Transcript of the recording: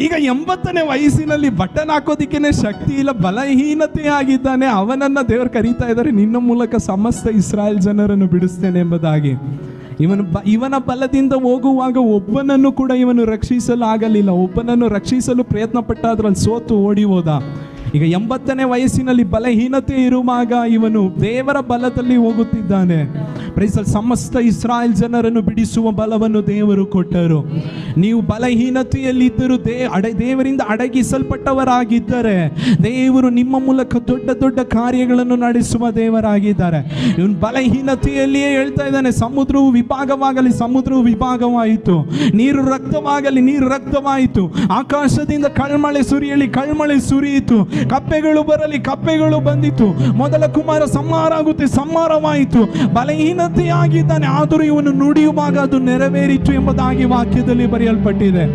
ಈಗ 80ನೇ ವಯಸ್ಸಿನಲ್ಲಿ ಬಟನ್ ಹಾಕೋದಿಕ್ಕೇನೆ ಶಕ್ತಿ ಇಲ್ಲ, ಬಲಹೀನತೆ ಆಗಿದ್ದಾನೆ. ಅವನನ್ನ ದೇವರು ಕರೀತಾ ಇದ್ದಾರೆ, ನಿನ್ನ ಮೂಲಕ ಸಮಸ್ತ ಇಸ್ರಾಯೇಲ್ ಜನರನ್ನು ಬಿಡಿಸ್ತೇನೆ ಎಂಬುದಾಗಿ. ಇವನ ಬಲದಿಂದ ಹೋಗುವಾಗ ಒಬ್ಬನನ್ನು ಕೂಡ ಇವನು ರಕ್ಷಿಸಲು ಆಗಲಿಲ್ಲ. ಒಬ್ಬನನ್ನು ರಕ್ಷಿಸಲು ಪ್ರಯತ್ನ ಪಟ್ಟ, ಅದ್ರಲ್ಲಿ ಸೋತು ಓಡಿ ಹೋದ. ಈಗ 80ನೇ ವಯಸ್ಸಿನಲ್ಲಿ ಬಲಹೀನತೆ ಇರುವಾಗ ಇವನು ದೇವರ ಬಲದಲ್ಲಿ ಹೋಗುತ್ತಿದ್ದಾನೆ. ಸಮಸ್ತ ಇಸ್ರಾಯೇಲ್ ಜನರನ್ನು ಬಿಡಿಸುವ ಬಲವನ್ನು ದೇವರು ಕೊಟ್ಟರು. ನೀವು ಬಲಹೀನತೆಯಲ್ಲಿದ್ದರೂ ದೇವರಿಂದ ಅಡಗಿಸಲ್ಪಟ್ಟವರಾಗಿದ್ದರೆ ದೇವರು ನಿಮ್ಮ ಮೂಲಕ ದೊಡ್ಡ ದೊಡ್ಡ ಕಾರ್ಯಗಳನ್ನು ನಡೆಸುವ ದೇವರಾಗಿದ್ದಾರೆ. ಇವನು ಬಲಹೀನತೆಯಲ್ಲಿಯೇ ಹೇಳ್ತಾ ಇದ್ದಾನೆ, ಸಮುದ್ರವು ವಿಭಾಗವಾಗಲಿ, ಸಮುದ್ರವು ವಿಭಾಗವಾಯಿತು. ನೀರು ರಕ್ತವಾಗಲಿ, ನೀರು ರಕ್ತವಾಯಿತು. ಆಕಾಶದಿಂದ ಕಳ್ಮಳೆ ಸುರಿಯಲಿ, ಕಳ್ಮಳೆ ಸುರಿಯಿತು. ಕಪ್ಪೆಗಳು ಬರಲಿ, ಕಪ್ಪೆಗಳು ಬಂದಿತು. ಮೊದಲ ಕುಮಾರ ಸಂಹಾರ ಆಗುತ್ತೆ, ಸಂಹಾರವಾಯಿತು. ಬಲಹೀನತೆಯಾಗಿದ್ದಾನೆ, ಆದರೂ ಇವನು ನುಡಿಯುವಾಗ ಅದು ನೆರವೇರಿತು ಎಂಬುದಾಗಿ ವಾಕ್ಯದಲ್ಲಿ ಬರೆಯಲ್ಪಟ್ಟಿದೆ.